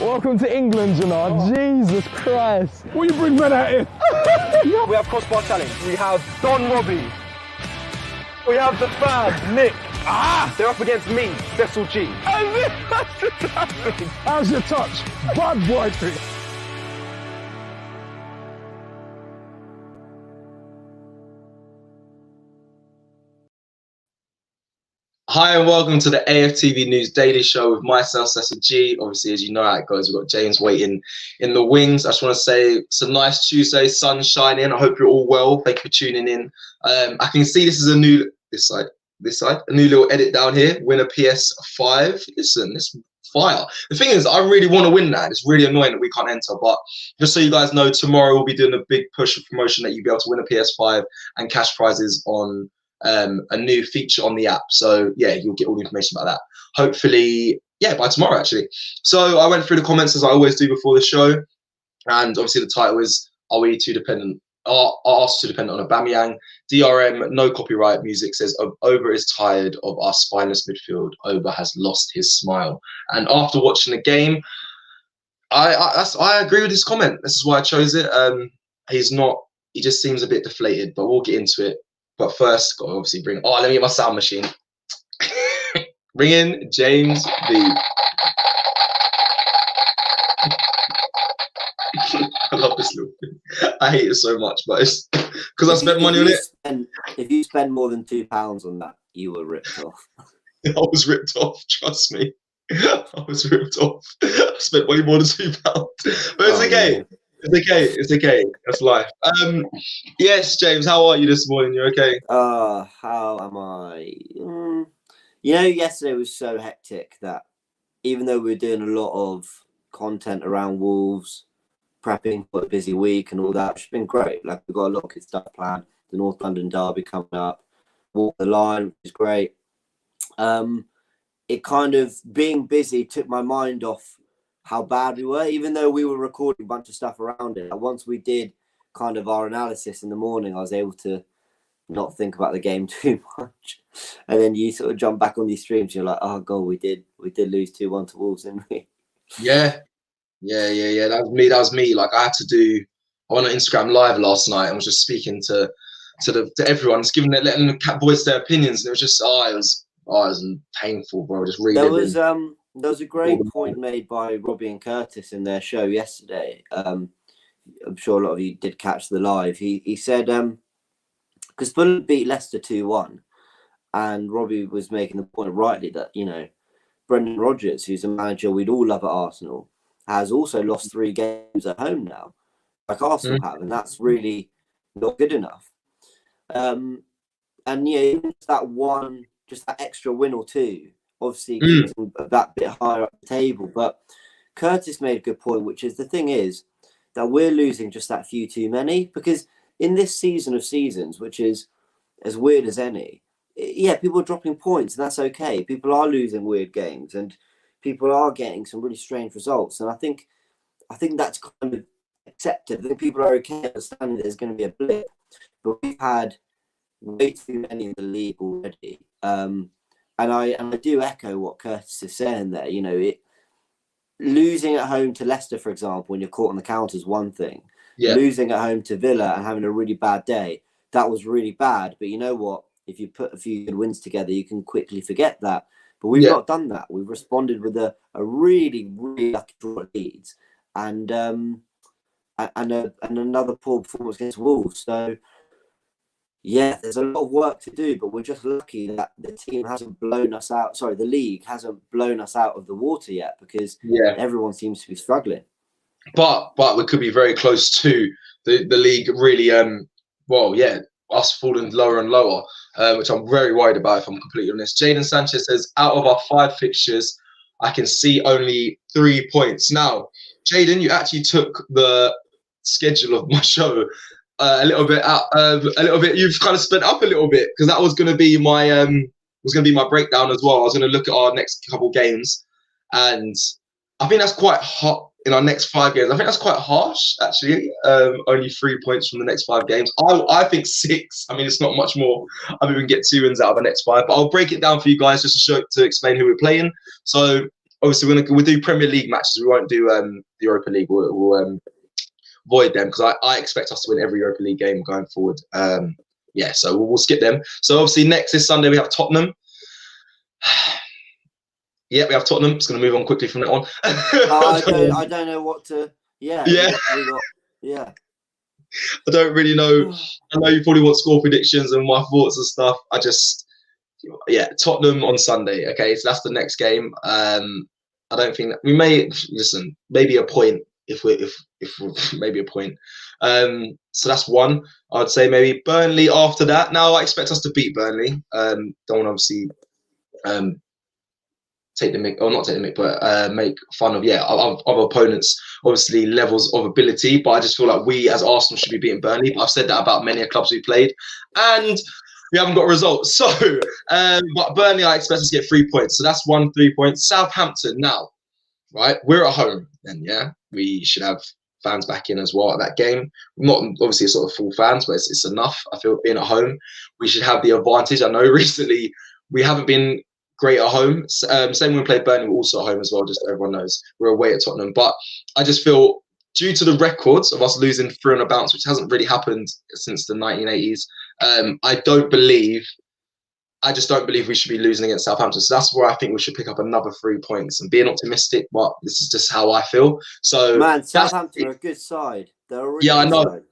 Welcome to England, you know. Jesus Christ. What you bring men out here? We have crossbar challenge. We have Don Robbie. We have the fam, Nick. They're up against me, Cecil G. How's your touch? Bad boy thing. Hi and welcome to the AFTV News Daily Show with myself, Cecil G. Obviously, as you know how it goes, we've got James waiting in the wings. I just want to say it's a nice Tuesday, sun shining. I hope you're all well. Thank you for tuning in. I can see this is a new, this side, a new little edit down here. Win a PS5. Listen, this fire. The thing is, I really want to win that. It's really annoying that we can't enter, but just so you guys know, tomorrow we'll be doing a big push of promotion that you'll be able to win a PS5 and cash prizes on a new feature on the app. So yeah, you'll get all the information about that hopefully, yeah, by tomorrow actually. So I went through the comments as I always do before the show, and obviously the title is, are we too dependent, are us too dependent on Aubameyang? DRM, no copyright music, says Oba is tired of our spineless midfield. Oba has lost his smile. And after watching the game, I agree with his comment. This is why I chose it. He just seems a bit deflated, but we'll get into it. But first, got to obviously bring. Oh, let me get my sound machine. Bring in James B. I love this little thing. I hate it so much, but it's because I spent money on it. If you spend more than £2 on that, you were ripped off. I was ripped off. Trust me, I was ripped off. I spent way more than £2, but it's okay. Man. It's okay. That's life. Yes, James, how are you this morning? You okay? How am I? You know, yesterday was so hectic that even though we were doing a lot of content around Wolves, prepping for a busy week and all that, it's been great. Like, we've got a lot of good stuff planned. The North London derby coming up, walk the line, which is great. It kind of, being busy took my mind off how bad we were, even though we were recording a bunch of stuff around it. Once we did kind of our analysis in the morning, I was able to not think about the game too much. And then you sort of jump back on these streams, you're like, oh god, we did lose 2-1 to Wolves, didn't we? Yeah. That was me. Like, I went on Instagram Live last night and was just speaking to everyone, just letting the boys their opinions, and it was just it was painful, bro. Just reading. There was a great point made by Robbie and Curtis in their show yesterday. I'm sure a lot of you did catch the live. He said, because Fulham beat Leicester 2-1, and Robbie was making the point rightly that, you know, Brendan Rodgers, who's a manager we'd all love at Arsenal, has also lost 3 games at home now, like Arsenal have, and that's really not good enough. And yeah, just that extra win or two, obviously keeps them that bit higher up the table. But Curtis made a good point, which is, the thing is that we're losing just that few too many, because in this season of seasons, which is as weird as any, yeah, people are dropping points, and that's okay. People are losing weird games, and people are getting some really strange results. And I think that's kind of accepted. I think people are okay understanding there's going to be a blip, but we've had way too many in the league already. And I do echo what Curtis is saying there. You know, losing at home to Leicester, for example, when you're caught on the counter is one thing. Yeah. Losing at home to Villa and having a really bad day, that was really bad. But you know what? If you put a few good wins together, you can quickly forget that. But we've not done that. We've responded with a really, really lucky draw at Leeds and another poor performance against Wolves. So, yeah, there's a lot of work to do, but we're just lucky that the team hasn't blown us out. Sorry, the league hasn't blown us out of the water yet, because everyone seems to be struggling. But we could be very close to the league really, us falling lower and lower, which I'm very worried about, if I'm completely honest. Jaden Sanchez says, out of our 5 fixtures, I can see only 3 points. Now, Jaden, you actually took the schedule of my show a little bit out, you've kind of sped up a little bit, because that was going to be my breakdown as well. I was going to look at our next couple games, and I think that's quite hot in our next 5 games. I think that's quite harsh, actually. Only 3 points from the next 5 games. I think 6. I mean, it's not much more. I mean, we can get 2 wins out of the next 5, but I'll break it down for you guys just to explain who we're playing. So obviously we'll do Premier League matches. We won't do the Europa League. We'll avoid them because I expect us to win every Europa League game going forward. Yeah, so we'll skip them. So obviously this Sunday we have Tottenham. Yeah, we have Tottenham. It's going to move on quickly from that on. I don't know what to. Yeah. Yeah. I don't really know. I know you probably want score predictions and my thoughts and stuff. Tottenham on Sunday. Okay, so that's the next game. I don't think that we may maybe a point if maybe a point. So that's one. I'd say maybe Burnley after that. Now I expect us to beat Burnley. Don't want to obviously take the mick, or not take the mick, but make fun of other opponents' obviously levels of ability. But I just feel like we as Arsenal should be beating Burnley. But I've said that about many clubs we played, and we haven't got a result. So, but Burnley, I expect us to get 3 points. So that's 3 points. Southampton now, right? We're at home, and we should have fans back in as well at that game. Not obviously sort of full fans, but it's enough. I feel being at home, we should have the advantage. I know recently we haven't been great at home. Same when we played Burnley, we're also at home as well, just so everyone knows. We're away at Tottenham. But I just feel, due to the records of us losing 3 on a bounce, which hasn't really happened since the 1980s, I just don't believe we should be losing against Southampton. So that's where I think we should pick up another 3 points. And being optimistic, but this is just how I feel. So man, Southampton are a good side. They're a really I know. Side.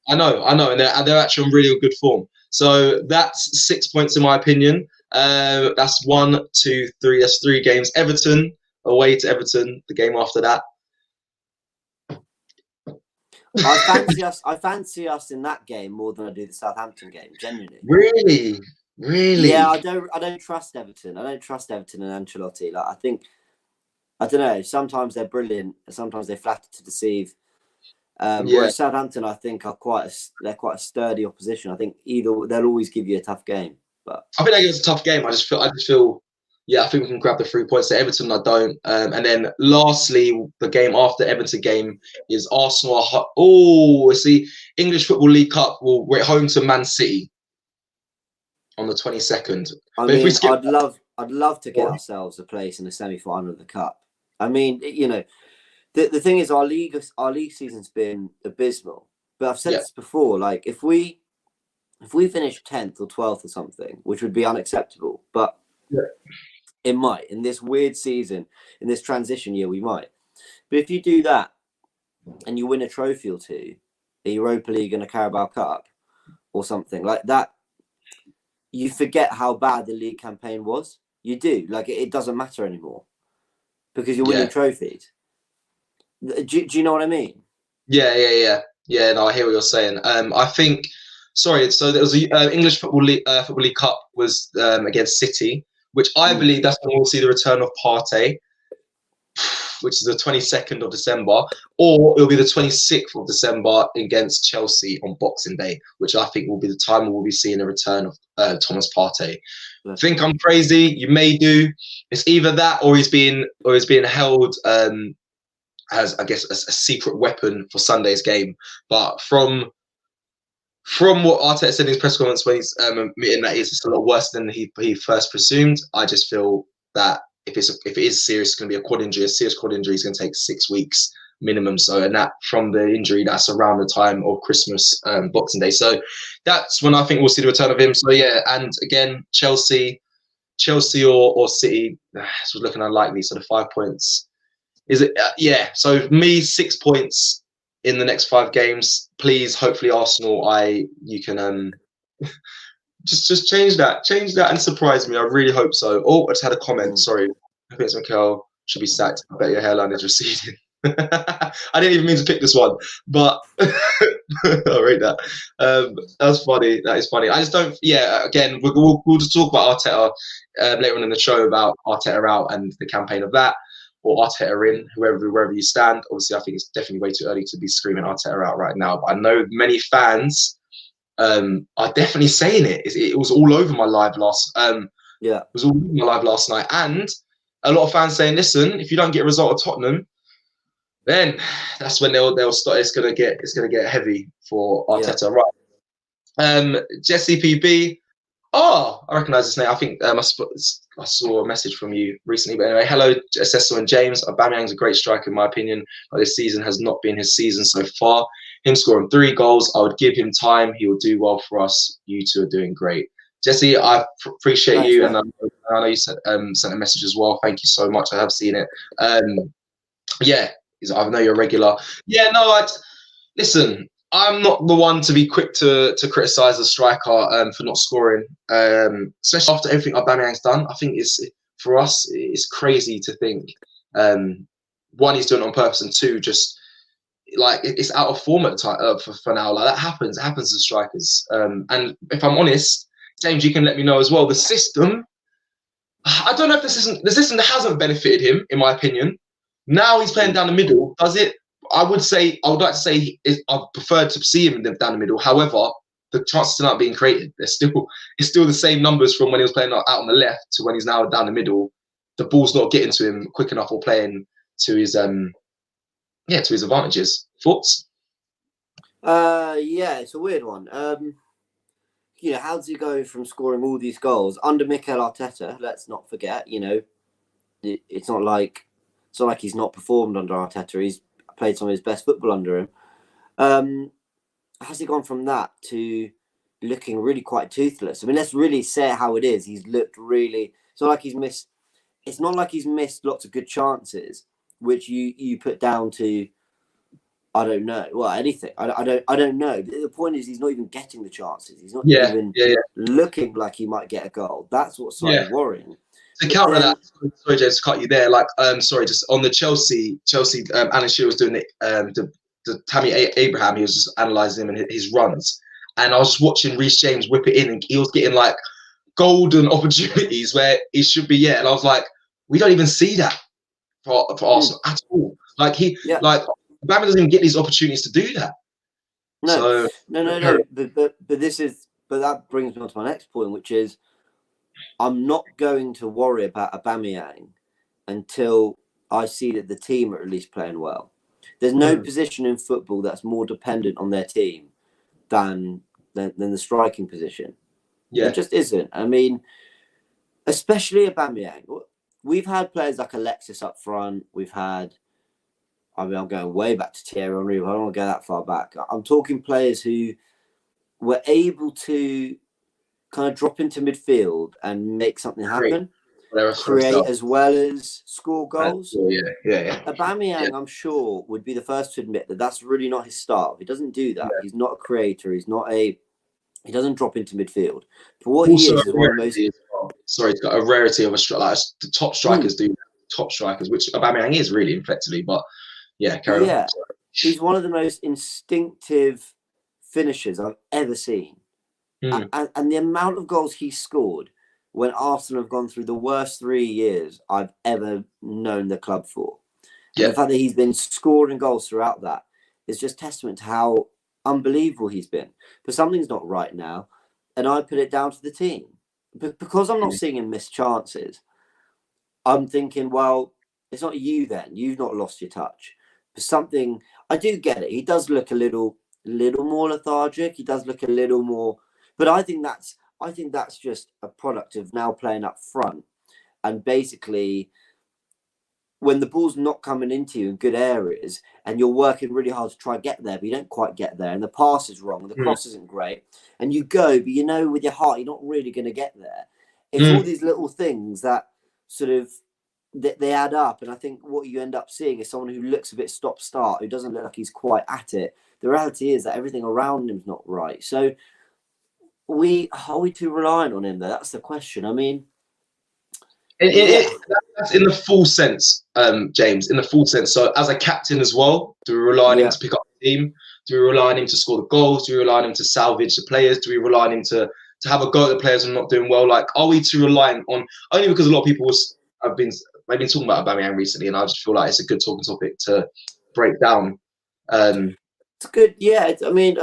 I know, and they're actually on really good form. So that's 6 points in my opinion. That's 1, 2, 3. That's 3 games. Everton away to Everton. The game after that. I fancy us in that game more than I do the Southampton game. Genuinely. Really? Yeah, I don't trust Everton. I don't trust Everton and Ancelotti. Like I don't know. Sometimes they're brilliant, and sometimes they flatter to deceive. Whereas Southampton, I think, they're quite a sturdy opposition. I think they'll always give you a tough game. But I think that gives a tough game. I just feel, I think we can grab the 3 points. At Everton, I don't. And then lastly, the game after Everton game is Arsenal. It's the English Football League Cup. We're at home to Man City on the 22nd. I'd love to get ourselves a place in the semi-final of the cup. I mean, the thing is, our league season's been abysmal. But I've said this before. Like, if we finish 10th or 12th or something, which would be unacceptable, but it might. In this weird season, in this transition year, we might. But if you do that and you win a trophy or two, the Europa League and a Carabao Cup or something like that, you forget how bad the league campaign was. You do. Like, it doesn't matter anymore because you're winning trophies. Do you know what I mean? Yeah. No, I hear what you're saying. I think... Sorry, so there was a English Football League Cup was against City, which I believe that's when we'll see the return of Partey, which is the 22nd of December, or it'll be the 26th of December against Chelsea on Boxing Day, which I think will be the time we'll be seeing a return of Thomas Partey. I think I'm crazy. You may do. It's either that or he's being held as, I guess, a secret weapon for Sunday's game. But from what Arteta said in his press conference when he's admitting that it's a lot worse than he first presumed, I just feel that if it is serious, it's going to be a serious quad injury. It's going to take 6 weeks minimum. So, and that from the injury, that's around the time of Christmas, Boxing Day. So that's when I think we'll see the return of him. So and again, Chelsea or City, this was looking unlikely. So the 5 points is it? So me 6 points in the next 5 games, please. Hopefully, Arsenal, you can just change that and surprise me. I really hope so. Oh, I just had a comment. Sorry, I think it's Mikel should be sacked. I bet your hairline is receding. I didn't even mean to pick this one, but I'll read that. That's funny. That is funny. I just don't. Yeah, again, we'll just talk about Arteta later on in the show about Arteta out and the campaign of that. Or Arteta in, wherever you stand. Obviously, I think it's definitely way too early to be screaming Arteta out right now. But I know many fans are definitely saying it. It was all over my live last. It was all over my live last night, and a lot of fans saying, "Listen, if you don't get a result at Tottenham, then that's when they'll start. It's gonna get heavy for Arteta." Right. Jesse PB. Oh, I recognise his name. I think I saw a message from you recently. But anyway, hello, Cecil and James. Aubameyang's a great striker in my opinion, but this season has not been his season so far. Him scoring 3 goals, I would give him time. He will do well for us. You two are doing great. Jesse, I appreciate you, man. And I know you sent a message as well. Thank you so much. I have seen it. Yeah, I know you're a regular. Yeah, no, listen. I'm not the one to be quick to criticise a striker for not scoring, especially after everything Aubameyang's done. I think for us, it's crazy to think. One, he's doing it on purpose, and two, just like it's out of form at the time for now. Like that happens. It happens to strikers. And if I'm honest, James, you can let me know as well. The system, I don't know if the system hasn't benefited him, in my opinion. Now he's playing down the middle. Does it? I would like to say I prefer to see him down the middle. However, the chances are not being created. It's still the same numbers from when he was playing out on the left to when he's now down the middle. The ball's not getting to him quick enough or playing to his to his advantages. Thoughts? Yeah, it's a weird one. How does he go from scoring all these goals under Mikel Arteta? Let's not forget. It's not like he's not performed under Arteta. He's played some of his best football under him. Has he gone from that to looking really quite toothless? I mean, let's really say it how it is. He's looked really. It's not like he's missed. It's not like he's missed lots of good chances, which you put down to. I don't know. Well, anything. I don't know. But the point is, he's not even getting the chances. He's not even looking like he might get a goal. That's what's slightly worrying. To counter that, sorry, James, to cut you there. Like, sorry, just on the Chelsea, Alan Shearer was doing the Tammy Abraham. He was just analysing him and his runs, and I was just watching Reece James whip it in, and he was getting like golden opportunities where he should be. Yeah, and I was like, we don't even see that for Arsenal at all. Like Aubameyang doesn't even get these opportunities to do that. No. But that brings me on to my next point, which is, I'm not going to worry about Aubameyang until I see that the team are at least playing well. There's no position in football that's more dependent on their team than the striking position. Yeah, it just isn't. I mean, especially Aubameyang. We've had players like Alexis up front. I'm going way back to Thierry Henry. I don't want to go that far back. I'm talking players who were able to kind of drop into midfield and make something happen, create as well as score goals. Yeah. Aubameyang, I'm sure, would be the first to admit that that's really not his style. He doesn't do that. He's not a creator. He doesn't drop into midfield. But what also, he is one of the most. Sorry, it's got a rarity of a strike. Like the top strikers do top strikers, which Aubameyang is really effectively. But carry on. He's one of the most instinctive finishers I've ever seen. And the amount of goals he scored when Arsenal have gone through the worst 3 years I've ever known the club for. And the fact that he's been scoring goals throughout that is just testament to how unbelievable he's been. But something's not right now, and I put it down to the team. But because I'm not seeing him miss chances, I'm thinking, well, it's not you then. You've not lost your touch. But something, I do get it. He does look a little more lethargic. He does look a little more. But I think that's just a product of now playing up front, and basically when the ball's not coming into you in good areas and you're working really hard to try and get there, but you don't quite get there, and the pass is wrong, and the cross isn't great, and you go, but with your heart you're not really going to get there. It's all these little things that sort of they add up, and I think what you end up seeing is someone who looks a bit stop-start, who doesn't look like he's quite at it. The reality is that everything around him's not right. So are we too reliant on him though? That's the question. I mean, that's in the full sense, James. In the full sense. So as a captain as well, do we rely on him to pick up the team? Do we rely on him to score the goals? Do we rely on him to salvage the players? Do we rely on him to have a go at the players who are not doing well? Like, are we too reliant on? Only because a lot of people have been talking about Aubameyang recently, and I just feel like it's a good talking topic to break down. It's good. Yeah. I mean.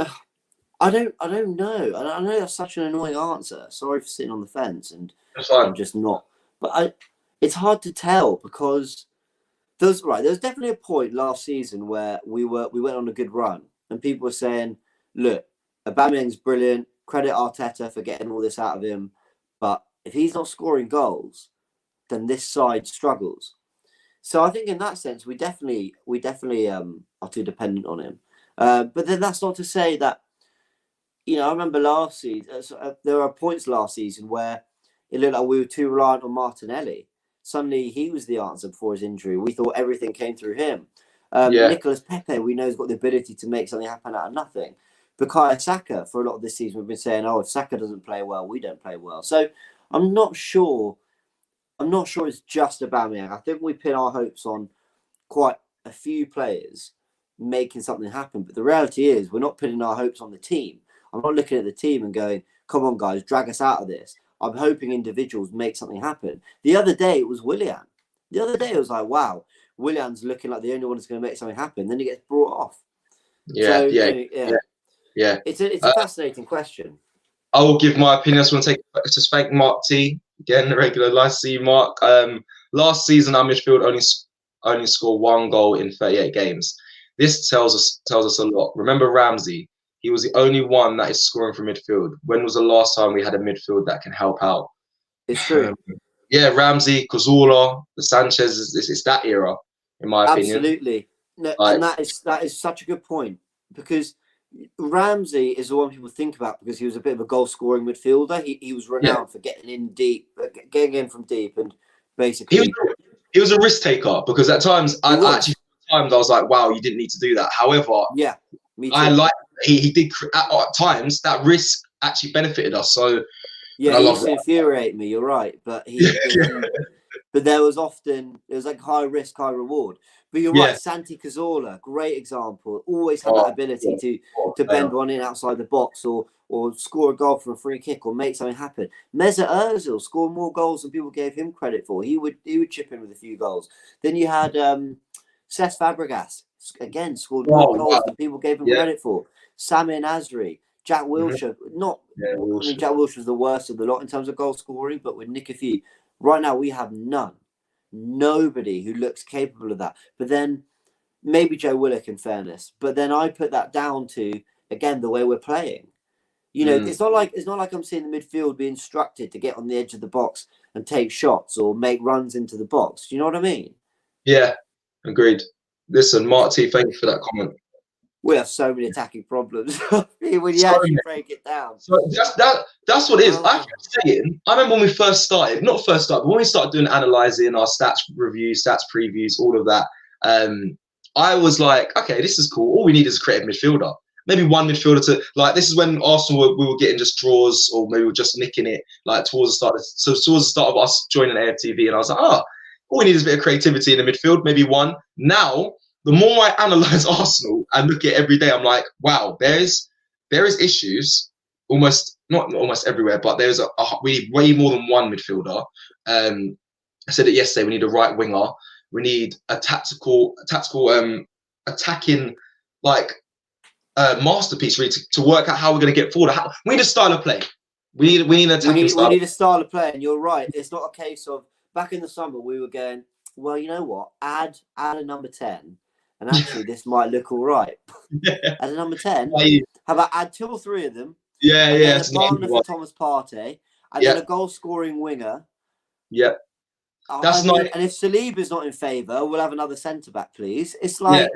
I don't know. I know that's such an annoying answer. Sorry for sitting on the fence, and I'm just not. But it's hard to tell because there's definitely a point last season where we went on a good run, and people were saying, "Look, Aubameyang's brilliant. Credit Arteta for getting all this out of him." if he's not scoring goals, then this side struggles. So I think in that sense, we definitely are too dependent on him. But then that's not to say that, I remember last season, there are points last season where it looked like we were too reliant on Martinelli. Suddenly he was the answer before his injury. We thought everything came through him. Nicolas Pepe, we know, has got the ability to make something happen out of nothing. Bukayo Saka, for a lot of this season, we've been saying, if Saka doesn't play well, we don't play well. So I'm not sure it's just Aubameyang. I think we pin our hopes on quite a few players making something happen. But the reality is we're not pinning our hopes on the team. I'm not looking at the team and going, come on, guys, drag us out of this. I'm hoping individuals make something happen. The other day, it was Willian. The other day, it was like, wow, Willian's looking like the only one that's going to make something happen. Then he gets brought off. Yeah. It's a fascinating question. I will give my opinion. I just want to thank Mark T. Again, the regular. Nice to see you, Mark. Last season, our midfield only scored 1 goal in 38 games. This tells us a lot. Remember Ramsey? He was the only one that is scoring from midfield. When was the last time we had a midfield that can help out? It's true. Ramsey, Cazorla, the Sanchez. It's that era, in my opinion. Absolutely. No, and that is such a good point, because Ramsey is the one people think about because he was a bit of a goal-scoring midfielder. He was renowned for getting in from deep, and basically he was a risk taker, because at times I was like, wow, you didn't need to do that. However, me too. I like he did at times that risk actually benefited us. So he used to infuriate me. You're right, but but there was like high risk, high reward. But you're right, Santi Cazorla, great example. Always had that ability to bend one in outside the box, or score a goal from a free kick, or make something happen. Mesut Ozil scored more goals than people gave him credit for. He would chip in with a few goals. Then you had Cesc Fabregas, again, scored more goals than people gave him credit for. Samir Nasri, Jack Wilshere. Jack Wilshere was the worst of the lot in terms of goal scoring, but with nick a few. Right now, we have none. Nobody who looks capable of that. But then maybe Joe Willock, in fairness. But then I put that down to, again, the way we're playing. It's not like I'm seeing the midfield be instructed to get on the edge of the box and take shots or make runs into the box. Do you know what I mean? Yeah, agreed. Listen, Mark T, thank you for that comment. We have so many attacking problems when you actually break it down. So that's what it is. I kept saying, I remember when we first started, but when we started doing analysing our stats reviews, stats previews, all of that, I was like, okay, this is cool. All we need is a creative midfielder. Maybe one midfielder to, like, this is when Arsenal we were getting just draws, or maybe we were just nicking it, like, towards the start of us joining AFTV, and I was like, all we need is a bit of creativity in the midfield, maybe one. Now, the more I analyse Arsenal and look at it every day, I'm like, wow, there is issues not almost everywhere, but there's we need way more than one midfielder. I said it yesterday. We need a right winger. We need a tactical attacking, like, masterpiece really to work out how we're going to get forward. We need a style of play. We need an attacking style. We need a style of play, and you're right. It's not a case of back in the summer we were going, well, you know what? Add a number 10. And actually, this might look all right. As a number 10, how about add 2 or 3 of them? A partner for Thomas Partey, and then a goal-scoring winger. Yeah, that's nice. And if Saliba's not in favour, we'll have another centre-back, please. It's like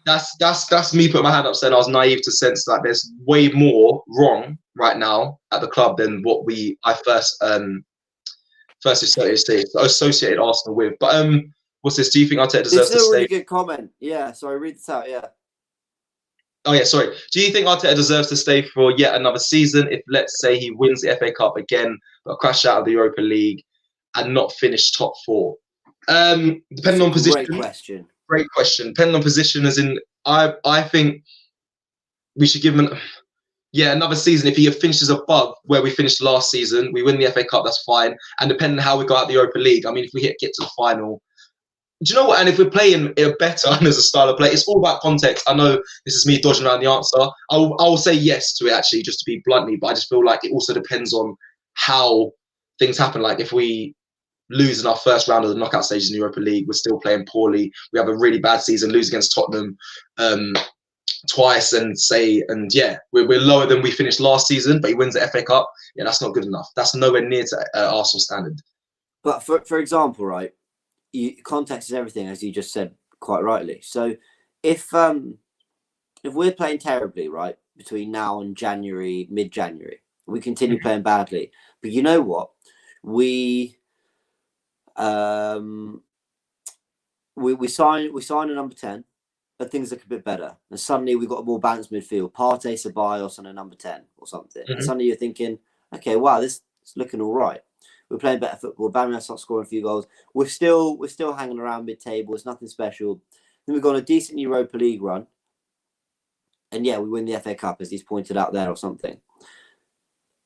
that's me putting my hand up saying I was naive to sense that there's way more wrong right now at the club than what I first associated Arsenal with. But what's this? Do you think Arteta deserves to stay? This is a really good comment. Yeah, sorry, read this out. Yeah. Oh, yeah, sorry. Do you think Arteta deserves to stay for yet another season if, let's say, he wins the FA Cup again, but crash out of the Europa League and not finish top 4? Depending on position. Great question. Depending on position, as in, I think we should give him another season. If he finishes above where we finished last season, we win the FA Cup, that's fine. And depending on how we go out the Europa League, I mean, if we get to the final, do you know what? And if we're playing it better and there's a style of play, it's all about context. I know this is me dodging around the answer. I will say yes to it, actually, just to be bluntly, but I just feel like it also depends on how things happen. Like, if we lose in our first round of the knockout stages in the Europa League, we're still playing poorly, we have a really bad season, lose against Tottenham, twice and yeah, we're lower than we finished last season, but he wins the FA Cup. Yeah, that's not good enough. That's nowhere near to Arsenal standard. But for example, right, context is everything, as you just said quite rightly. So if we're playing terribly, right, between now and January, mid-January, we continue playing badly. But you know what? We sign a number 10, but things look a bit better. And suddenly we've got a more balanced midfield. Partey, Ceballos and a number 10 or something. And suddenly you're thinking, okay, wow, this is looking all right. We're playing better football. Aubameyang starts scoring a few goals. We're still hanging around mid-table. It's nothing special. Then we've got a decent Europa League run. And yeah, we win the FA Cup, as he's pointed out there or something.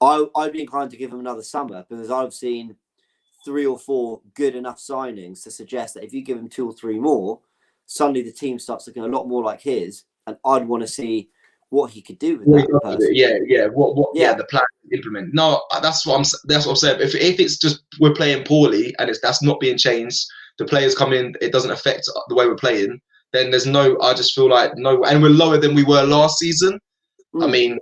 I'd be inclined to give him another summer, because I've seen 3 or 4 good enough signings to suggest that if you give him 2 or 3 more, suddenly the team starts looking a lot more like his, and I'd want to see what he could do with that person. Yeah, the plan to implement. No, that's what I'm saying. If it's just we're playing poorly and that's not being changed, the players come in, it doesn't affect the way we're playing, then there's no. I just feel like no, and we're lower than we were last season. I mean,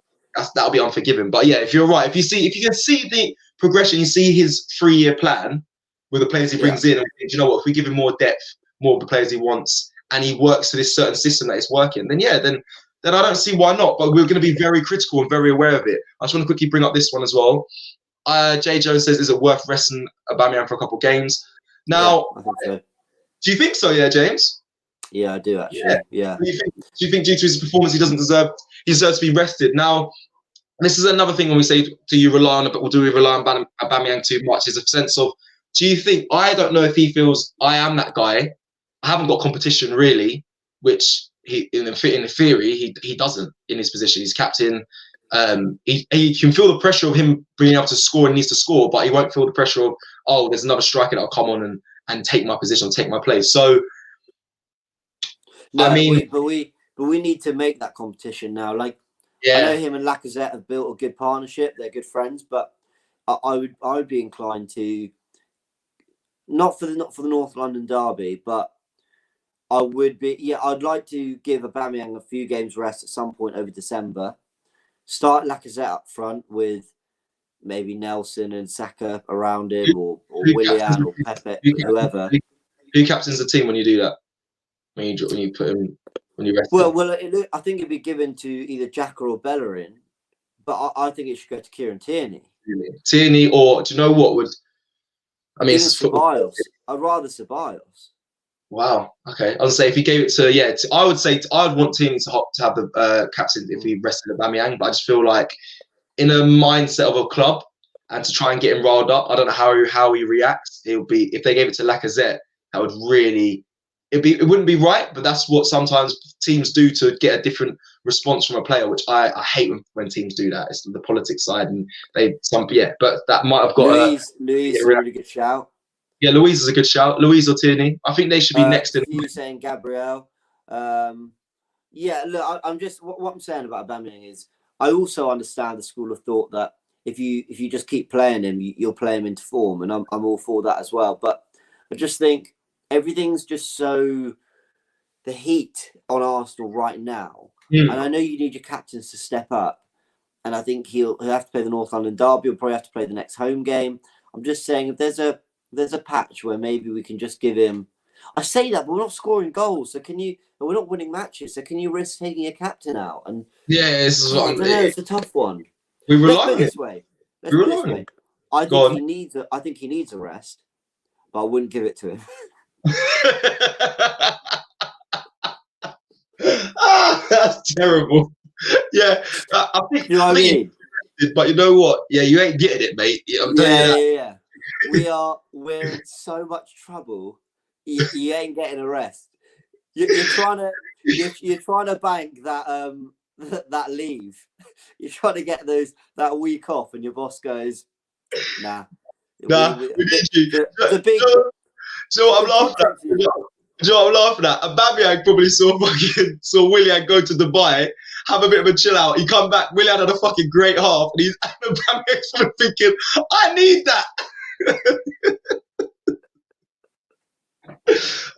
that'll be unforgiving. But yeah, if you're right, if you can see the progression, you see his 3-year plan with the players he brings in. And you know what? If we give him more depth, more of the players he wants, and he works to this certain system that is working, then yeah, then I don't see why not. But we're going to be very critical and very aware of it. I just want to quickly bring up this one as well. Jay Jones says, is it worth resting Aubameyang for a couple of games? Now, I think so. Do you think so? Yeah, James. Yeah, I do actually. Yeah. Do you think due to his performance, he deserves to be rested? Now, this is another thing when we say, do we rely on Aubameyang too much? Is a sense of, do you think? I don't know if he feels I am that guy. I haven't got competition really, which in theory he doesn't in his position. He's captain. He can feel the pressure of him being able to score and needs to score, but he won't feel the pressure of, oh, there's another striker that'll come on and take my position, take my place. So. No, I mean, but we need to make that competition now. Like, I know him and Lacazette have built a good partnership. They're good friends, but I would be inclined to not for the North London derby, but I would be. Yeah, I'd like to give Aubameyang a few games rest at some point over December. Start Lacazette up front with maybe Nelson and Saka around him, or Willian or Pepe, whoever. Who captains the team when you do that? When you put him, when you rest him? Well, I think it'd be given to either Xhaka or Bellerin, but I think it should go to Kieran Tierney. Tierney, or do you know what would? I mean, Ceballos. I'd rather Ceballos. Wow. Okay. I'll say if he gave it to I would say I'd want Tierney to have the captain if he rested Aubameyang, but I just feel like in a mindset of a club and to try and get him riled up, I don't know how he reacts. It would be if they gave it to Lacazette, that would really. It wouldn't be right, but that's what sometimes teams do to get a different response from a player, which I hate when teams do that. It's the politics side, and but that might have got Luis is a really good shout. Yeah, Luis is a good shout. Luis or Tierney, I think they should be next in. You saying Gabriel? Yeah, look, I'm just what I'm saying about Aubameyang is I also understand the school of thought that if you just keep playing him, you'll play him into form, and I'm all for that as well. But I just think. Everything's just so the heat on Arsenal right now, and I know you need your captains to step up. And I think he'll have to play the North London derby. He'll probably have to play the next home game. I'm just saying if there's a patch where maybe we can just give him. I say that, but we're not scoring goals, so we're not winning matches. So can you risk taking your captain out? And this is what it's a tough one. We rely on it this way. I think he needs a rest, but I wouldn't give it to him. That's terrible. Yeah, I think you know what I mean. But you know what? Yeah, you ain't getting it, mate. Yeah. We're in so much trouble. You ain't getting a rest. You're trying to bank that leave. You're trying to get that week off, and your boss goes, "Nah, we need you." Do you know what I'm laughing at? Do you know what I'm laughing at? Aubameyang probably saw Willian go to Dubai, have a bit of a chill out. He come back, Willian had a fucking great half, and Aubameyang's thinking, I need that.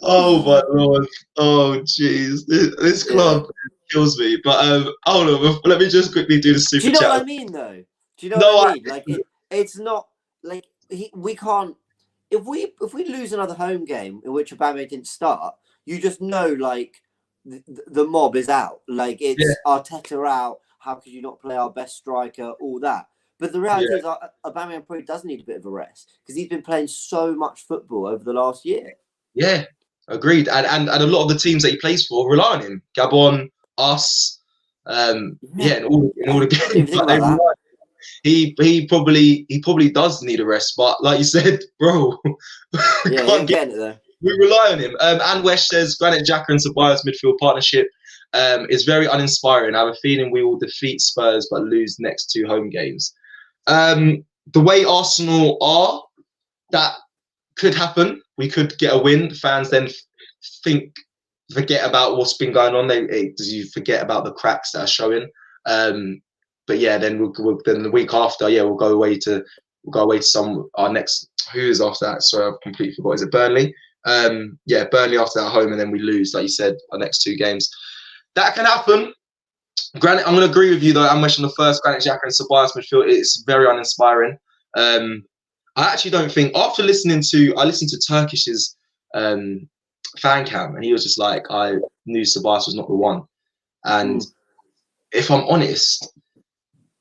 Oh my lord! Oh jeez, this club kills me. But hold on, let me just quickly do the super Do you know chat. what I mean, though? Do you know No, what I mean? Like, it's not like we can't. If we lose another home game in which Aubameyang didn't start, you just know like the mob is out. Like it's Arteta out. How could you not play our best striker? All that. But the reality is, Aubameyang probably does need a bit of a rest because he's been playing so much football over the last year. Yeah, agreed. And a lot of the teams that he plays for rely on him. Gabon, us, in all the I didn't even games. think about that. He probably does need a rest, but like you said, bro, Yeah, getting it though. we rely on him. And Wesh says Granit Xhaka and Ceballos midfield partnership is very uninspiring. I have a feeling we will defeat Spurs but lose next 2 home games. The way Arsenal are, that could happen. We could get a win. Fans then forget about what's been going on. You forget about the cracks that are showing. But yeah, then then the week after, we'll go away to our next. Who is after that? Sorry, I've completely forgot. Is it Burnley? Burnley after that home, and then we lose, like you said, our next 2 games. That can happen. Granted, I'm going to agree with you though. I'm mentioning the first Granit Xhaka and Ceballos midfield. It's very uninspiring. I actually don't think I listened to Turkish's fan cam, and he was just like, I knew Ceballos was not the one. And if I'm honest,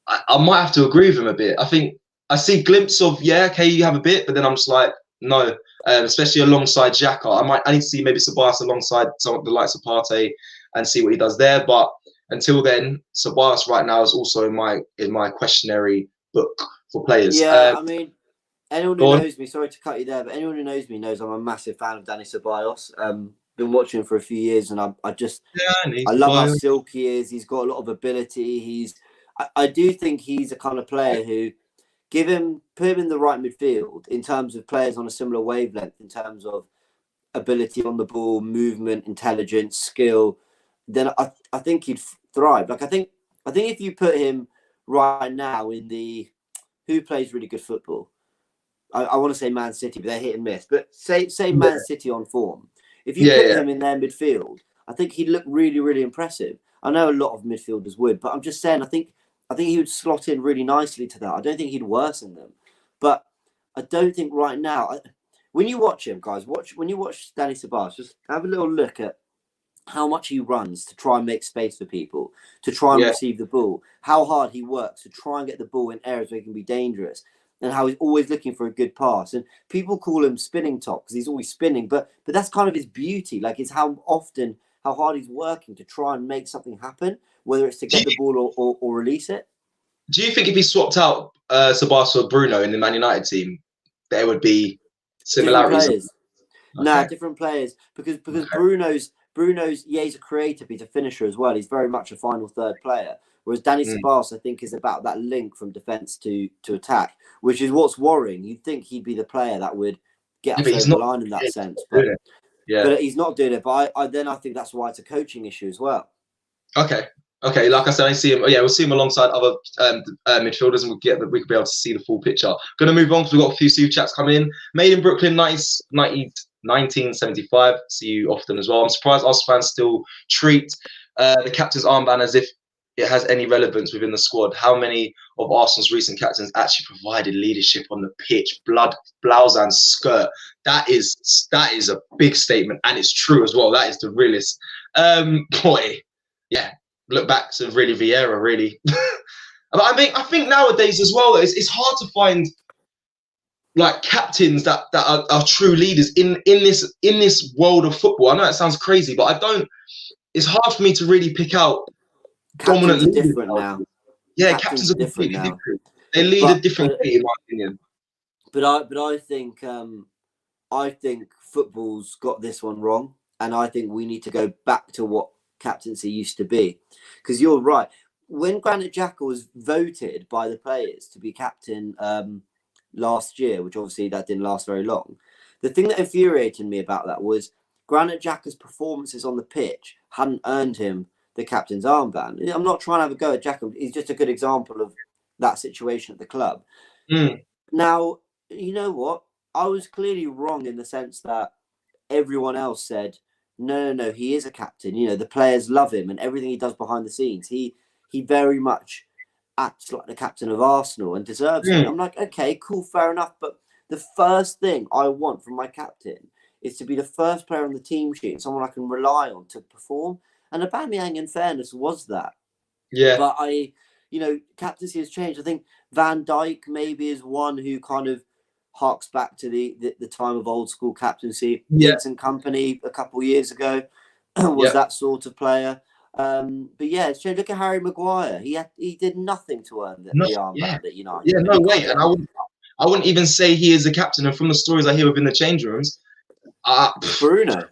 I might have to agree with him a bit. I think I see a glimpse of you have a bit, but then I'm just like, no. Especially alongside Xhaka, I need to see maybe Ceballos alongside some of the likes of Partey and see what he does there. But until then, Ceballos right now is also in my questionary book for players. Yeah, I mean, anyone who knows me, sorry to cut you there, but anyone who knows me knows I'm a massive fan of Dani Ceballos. Been watching him for a few years, and I love how silky he is. He's got a lot of ability. I do think he's a kind of player who, put him in the right midfield in terms of players on a similar wavelength, in terms of ability on the ball, movement, intelligence, skill, then I think he'd thrive. Like I think if you put him right now in the who plays really good football, I want to say Man City, but they're hit and miss. But say Man City on form. If you put him in their midfield, I think he'd look really, really impressive. I know a lot of midfielders would, but I'm just saying, I think he would slot in really nicely to that. I don't think he'd worsen them. But I don't think right now, when you watch him, guys, when you watch Dani Ceballos, just have a little look at how much he runs to try and make space for people, to try and receive the ball, how hard he works to try and get the ball in areas where he can be dangerous, and how he's always looking for a good pass. And people call him spinning top because he's always spinning, but that's kind of his beauty. Like, it's how hard he's working to try and make something happen, whether it's to get the ball or release it. Do you think if he swapped out Ceballos for Bruno in the Man United team, there would be similarities? Different players. Because Bruno's, he's a creator, he's a finisher as well. He's very much a final third player. Whereas Dani Ceballos, I think, is about that link from defence to attack, which is what's worrying. You'd think he'd be the player that would get us over the line in that sense. But he's not doing it. But I think that's why it's a coaching issue as well. Okay. Like I said, I see him. Yeah, we'll see him alongside other midfielders, and we could be able to see the full picture. Going to move on because we've got a few super chats coming in. Made in Brooklyn, 1975. See you often as well. I'm surprised Arsenal fans still treat the captain's armband as if it has any relevance within the squad. How many of Arsenal's recent captains actually provided leadership on the pitch? Blood, blouse, and skirt. That is a big statement, and it's true as well. That is the realest. Look back to really Vieira, really. But I think nowadays as well, it's hard to find like captains that are true leaders in this world of football. I know that sounds crazy, but it's hard for me to really pick out dominant leaders. Different now. Yeah, captains are completely different. They lead a different way, in my opinion. But I think football's got this one wrong, and I think we need to go back to what captaincy used to be. Because you're right. When Granit Xhaka was voted by the players to be captain last year, which obviously that didn't last very long, the thing that infuriated me about that was Granit Xhaka's performances on the pitch hadn't earned him the captain's armband. I'm not trying to have a go at Xhaka. He's just a good example of that situation at the club. Now, you know what? I was clearly wrong in the sense that everyone else said no, he is a captain. You know, the players love him and everything he does behind the scenes. He very much acts like the captain of Arsenal and deserves it. I'm like, okay, cool, fair enough. But the first thing I want from my captain is to be the first player on the team sheet and someone I can rely on to perform. And Aubameyang, in fairness, was that. Yeah. But captaincy has changed. I think Van Dijk maybe is one who kind of harks back to the time of old school captaincy. Vincent Kompany a couple of years ago was that sort of player. But yeah, so look at Harry Maguire. He did nothing to earn the armband at United. Yeah, no way. And I wouldn't even say he is a captain. And from the stories I hear within the change rooms, Bruno.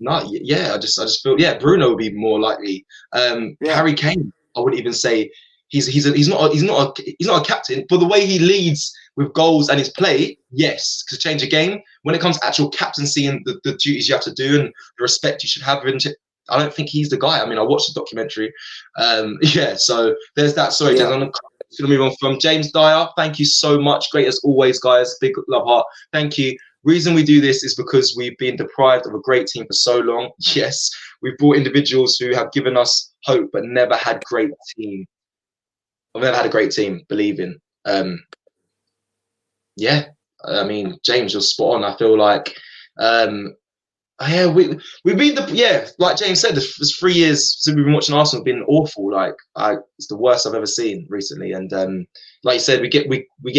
I just feel Bruno would be more likely. Harry Kane, I wouldn't even say he's not a captain. But the way he leads with goals and his play, yes, because change a game. When it comes to actual captaincy and the duties you have to do and the respect you should have, I don't think he's the guy. I mean, I watched the documentary. So there's that. Sorry, James, I'm going to move on from James Dyer. Thank you so much. Great as always, guys. Big love heart. Thank you. Reason we do this is because we've been deprived of a great team for so long. Yes, we've brought individuals who have given us hope but never had great team. I've never had a great team, believe in. I mean, James, you're spot on. I feel like we've been like James said, this 3 years since we've been watching Arsenal have been awful. Like it's the worst I've ever seen recently. And like you said, we get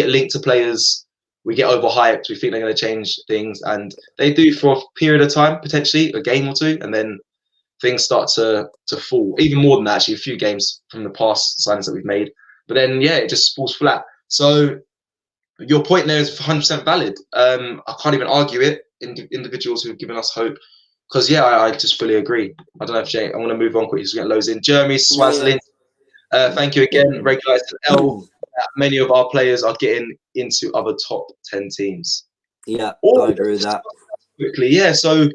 linked to players, we get overhyped, we think they're going to change things, and they do for a period of time, potentially a game or two, and then things start to fall. Even more than that, actually, a few games from the past signings that we've made. But then it just falls flat. So your point there is 100% valid. I can't even argue it. Individuals who have given us hope, because I just fully agree. I don't know if Jay, I want to move on quickly so we get loads in. Jeremy Swaslin, thank you again. Regular L. Many of our players are getting into other top 10 teams. I agree with that. Quickly, so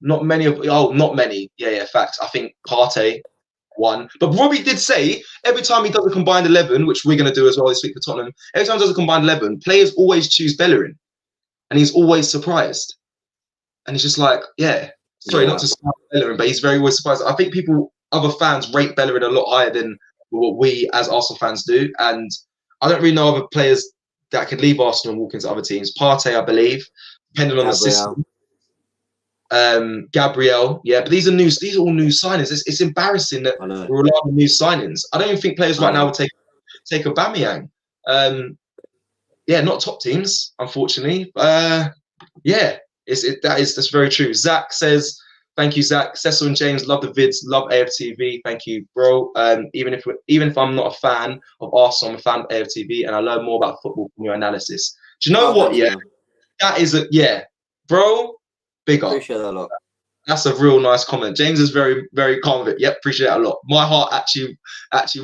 not many. Facts. I think Partey one, but Robbie did say every time he does a combined 11, which we're going to do as well this week for Tottenham. Every time he does a combined 11, players always choose Bellerin. And he's always surprised. And he's just like, not to start Bellerin, but he's very always surprised. I think other fans rate Bellerin a lot higher than what we as Arsenal fans do. And I don't really know other players that could leave Arsenal and walk into other teams. Partey, I believe, depending on the system. Gabriel, but these are all new signings. It's embarrassing that we're relying on new signings. I don't even think players right now would take Aubameyang. Not top teams, unfortunately. That's very true. Zach says, thank you, Zach. Cecil and James, love the vids, love AFTV. Thank you, bro. Even if I'm not a fan of Arsenal, I'm a fan of AFTV, and I learn more about football from your analysis. Do you know what? That is bro. Big up. Appreciate that a lot. That's a real nice comment. James is very, very calm with it. Yep, appreciate it a lot. My heart actually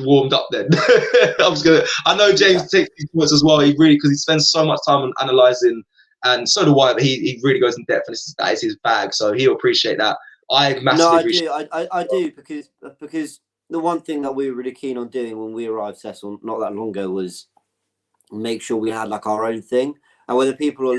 warmed up then. I know James takes these points as well. He really, because he spends so much time on analysing, and so do I, but he really goes in depth, and that is his bag. So he'll appreciate that. I do because the one thing that we were really keen on doing when we arrived, Cecil, not that long ago, was make sure we had like our own thing, and whether people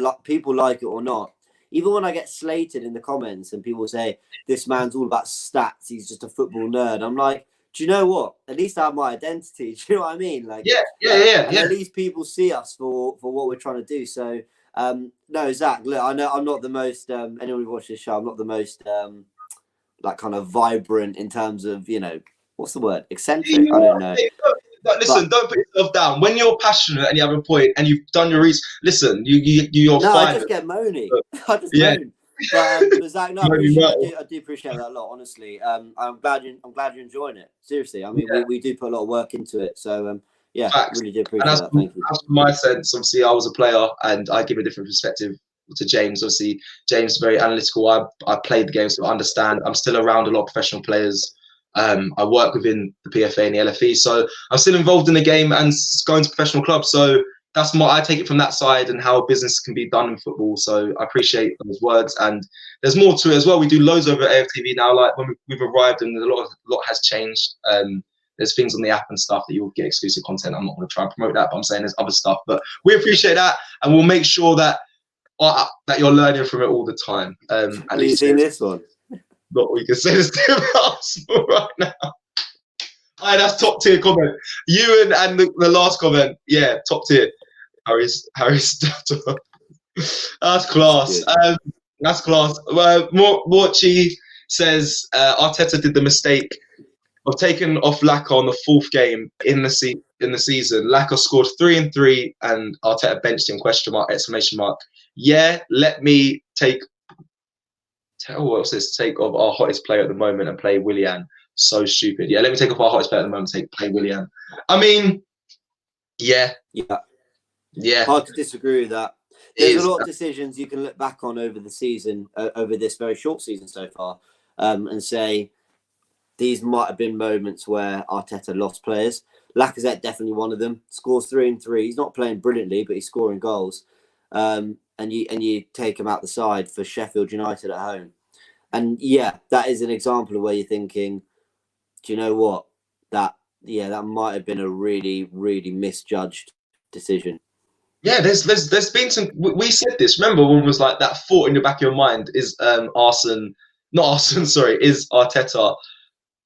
like it or not. Even when I get slated in the comments and people say, this man's all about stats, he's just a football nerd. I'm like, do you know what? At least I have my identity. Do you know what I mean? Like, At least people see us for what we're trying to do. So, no, Zach, look, I know I'm not the most, anyone who watches this show, I'm not the most, kind of vibrant in terms of, what's the word? Eccentric? I don't know. Listen, don't put yourself down. When you're passionate and you have a point and you've done your research, listen, you're fine. I just get moany. Moan. But Zach, no, I do appreciate that a lot. Honestly, I'm glad you're enjoying it. Seriously, I mean, we do put a lot of work into it. So Facts. Really do appreciate that. Thank you. As for my sense, obviously, I was a player and I give a different perspective to James. Obviously, James is very analytical. I played the game, so I understand. I'm still around a lot of professional players. I work within the PFA and the LFE, so I'm still involved in the game and going to professional clubs. So that's I take it from that side and how business can be done in football. So I appreciate those words, and there's more to it as well. We do loads over at AFTV now. Like when we've arrived, and a lot has changed. There's things on the app and stuff that you'll get exclusive content. I'm not going to try and promote that, but I'm saying there's other stuff. But we appreciate that, and we'll make sure that that you're learning from it all the time. At Have you least seen this one? not what you can say this to Arsenal right now. Aye, that's top tier comment. You and the last comment, yeah, top tier. Harry's that's class. That's class. Morchi says Arteta did the mistake of taking off Laka on the 4th game in the season. Laka scored 3 and 3, and Arteta benched him ? Exclamation mark. Yeah, let me take off our hottest player at the moment and play Willian. So stupid. Yeah, let me take off our hottest player at the moment and play Willian. I mean, yeah. Hard to disagree with that. There's a lot of decisions you can look back on over the season, over this very short season so far, and say these might have been moments where Arteta lost players. Lacazette definitely one of them. Scores 3 and 3. He's not playing brilliantly, but he's scoring goals. And you take him out the side for Sheffield United at home. And yeah, that is an example of where you're thinking, do you know what? That might have been a really, really misjudged decision. Yeah, there's been some. We said this. Remember when it was like that thought in the back of your mind is is Arteta,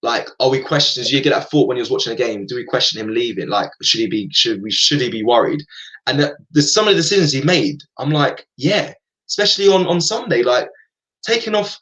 like, are we questioning? Do you get that thought when you was watching a game? Do we question him leaving? Like, should he be worried? And there's some of the decisions he made. I'm like, yeah, especially on Sunday, like taking off.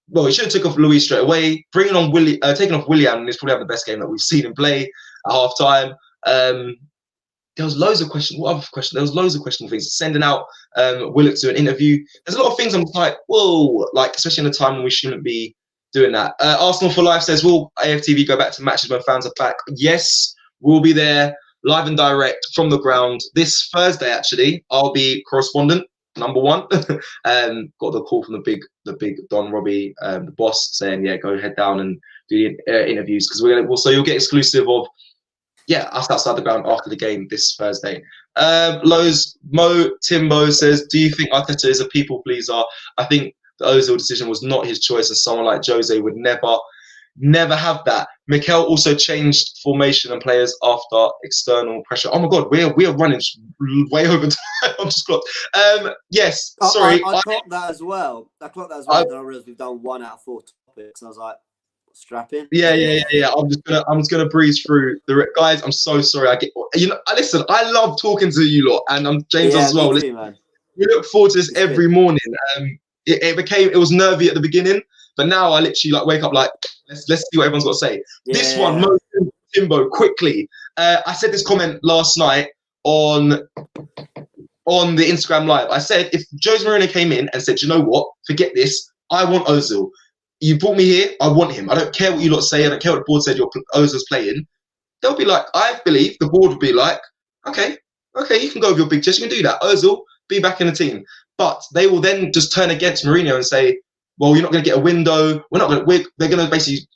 Well, he should have took off Luis straight away. Bringing on taking off Willian, and he's probably had the best game that we've seen him play at half time. There was loads of questions. What other question? There was loads of questionable things. Sending out Willock to an interview. There's a lot of things I'm like, whoa, like especially in a time when we shouldn't be doing that. Arsenal for Life says, will AFTV go back to matches when fans are back? Yes, we'll be there live and direct from the ground this Thursday. Actually, I'll be correspondent number 1. Got the call from the big Don Robbie, the boss, saying, yeah, go head down and do the interviews, because we're gonna. So you'll get exclusive of. Yeah, us outside the ground after the game this Thursday. Mo Timbo says, do you think Arteta is a people pleaser? I think the Ozil decision was not his choice, and someone like Jose would never have that. Mikel also changed formation and players after external pressure. Oh my God, we are running way over time. I'm just clocked. Yes, sorry. I clocked that as well. Then I realised we've done 1 out of 4 topics, and I was like, strapping. Yeah. I'm just gonna breeze through the guys. I'm so sorry. Listen. I love talking to you lot, and I'm James as well. Me too, man. We look forward to this every morning. It was nervy at the beginning, but now I literally like wake up like let's see what everyone's got to say. Yeah. This one, Mo Timbo, quickly. I said this comment last night on the Instagram live. I said if Jose Mourinho came in and said, you know what, forget this, I want Ozil. You brought me here, I want him. I don't care what you lot say. I don't care what the board said Ozil's playing. They'll be like, I believe the board will be like, okay, you can go with your big chest. You can do that. Ozil, be back in the team. But they will then just turn against Mourinho and say, well, you're not going to get a window. They're going to basically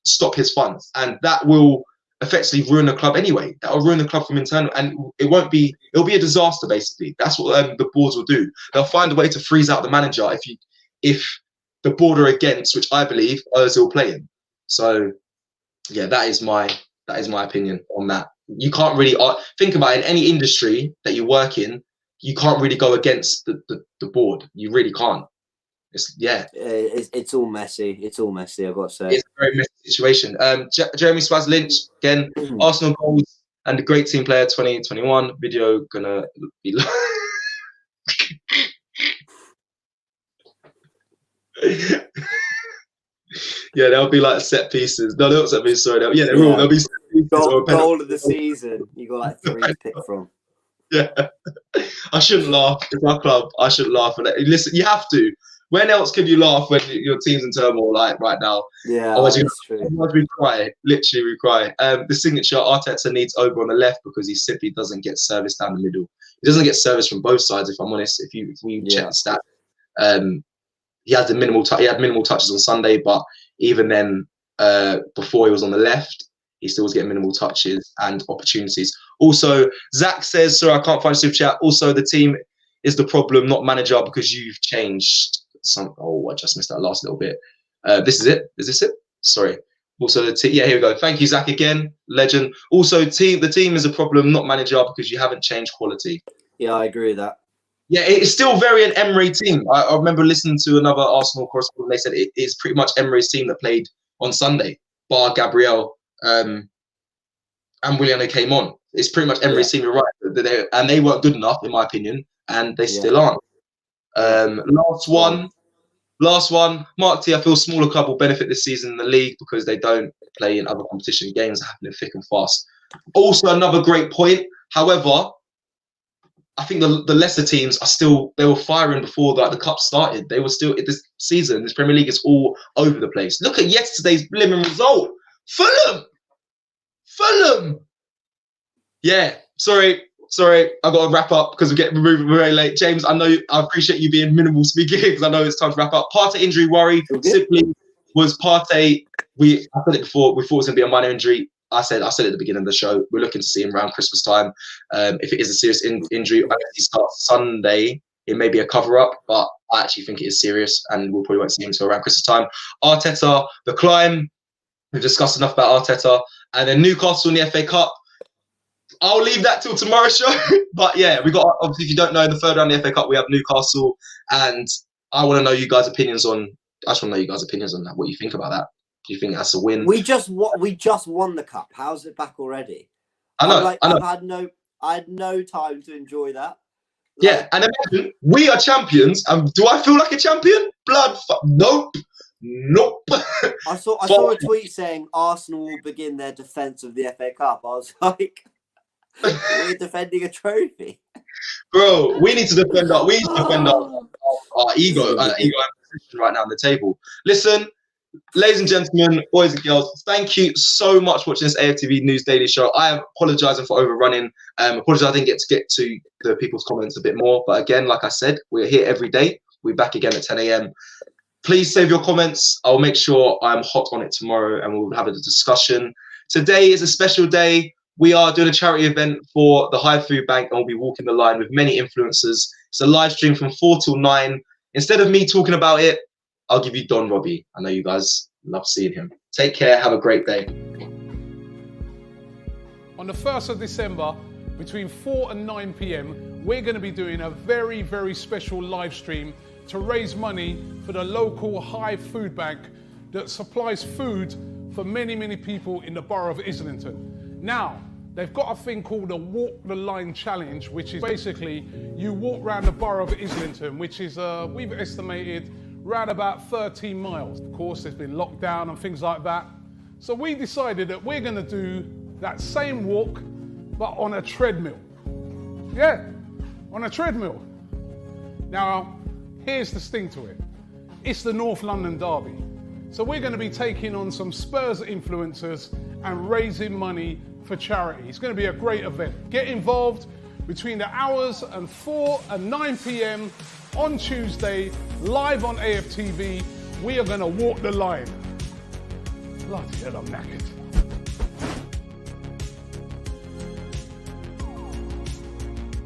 stop his funds. And that will effectively ruin the club anyway. That will ruin the club from internal. And it'll be a disaster, basically. That's what the boards will do. They'll find a way to freeze out the manager if the board are against, which I believe Ozil playing. So, yeah, that is my opinion on that. You can't really think about it, in any industry that you work in. You can't really go against the board. You really can't. It's all messy. It's all messy, I've got to say. It's a very messy situation. Jeremy Swaz Lynch again. Arsenal goals and the great team player 2021 video gonna be. Yeah, there'll be like set pieces. No, they're not set pieces. Sorry, there'll be set pieces. Goal of the season. You got like 3 to pick from. Yeah, I shouldn't laugh. It's our club. I shouldn't laugh. Listen, you have to. When else can you laugh when your team's in turmoil like right now? Yeah, otherwise we cry. Literally, we cry. The signature, Arteta needs over on the left because he simply doesn't get service down the middle. He doesn't get service from both sides. If I'm honest, if we check the stat, he had minimal touches on Sunday, but even then, before he was on the left, he still was getting minimal touches and opportunities. Also, Zach says, sorry, I can't find super chat. Also, the team is the problem, not manager, because you've changed some. Oh, I just missed that last little bit. This is it. Is this it? Sorry. Also, the team. Yeah, here we go. Thank you, Zach, again. Legend. Also, the team is a problem, not manager, because you haven't changed quality. Yeah, I agree with that. Yeah, it's still very an Emery team. I remember listening to another Arsenal correspondent. They said it is pretty much Emery's team that played on Sunday, bar Gabriel and Willian who came on. It's pretty much Emery's team, you're right. And they weren't good enough, in my opinion, and they still aren't. Last one. Mark T, I feel smaller club will benefit this season in the league because they don't play in other competition. Games happening thick and fast. Also, another great point. However, I think the lesser teams are still, they were firing before the cup started. They were still, this season, this Premier League is all over the place. Look at yesterday's blimmin' result. Fulham. Yeah, sorry. I've got to wrap up because we're getting very late. James, I appreciate you being minimal speaking because I know it's time to wrap up. Partey injury worry simply was Partey. I said it before, we thought it was going to be a minor injury. I said at the beginning of the show, we're looking to see him around Christmas time. If it is a serious injury, I guess he starts Sunday. It may be a cover-up, but I actually think it is serious, and we'll probably won't see him until around Christmas time. Arteta, the climb. We've discussed enough about Arteta. And then Newcastle in the FA Cup. I'll leave that till tomorrow's show. But yeah, we got, obviously, if you don't know, in the third round of the FA Cup, we have Newcastle. And I want to know you guys' opinions on that. What you think about that? Do you think that's a win? We just won the cup. How's it back already? I know. I had no time to enjoy that. Yeah, and imagine we are champions. And do I feel like a champion? Nope. I saw a tweet saying Arsenal will begin their defence of the FA Cup. I was like, we're defending a trophy, bro. We need to defend our ego and position right now on the table. Listen. Ladies and gentlemen, boys and girls, thank you so much for watching this AFTV News Daily Show. I am apologising for overrunning. Apologise I didn't get to the people's comments a bit more. But again, like I said, we're here every day. We're back again at 10 a.m. Please save your comments. I'll make sure I'm hot on it tomorrow and we'll have a discussion. Today is a special day. We are doing a charity event for the High Food Bank and we'll be walking the line with many influencers. It's a live stream from 4 till 9. Instead of me talking about it, I'll give you Don Robbie. I know you guys love seeing him. Take care. Have a great day. On the 1st of December, between 4 and 9 p.m, we're going to be doing a very, very special live stream to raise money for the local High Food Bank that supplies food for many, many people in the borough of Islington. Now, they've got a thing called a Walk the Line Challenge, which is basically you walk around the borough of Islington, which is, we've estimated, around about 13 miles. Of course, there's been lockdown and things like that. So we decided that we're going to do that same walk, but on a treadmill. Yeah, on a treadmill. Now, here's the sting to it. It's the North London Derby. So we're going to be taking on some Spurs influencers and raising money for charity. It's going to be a great event. Get involved between the hours of 4 and 9 p.m. on Tuesday, live on AFTV. We are going to walk the line. Bloody hell, I'm knackered.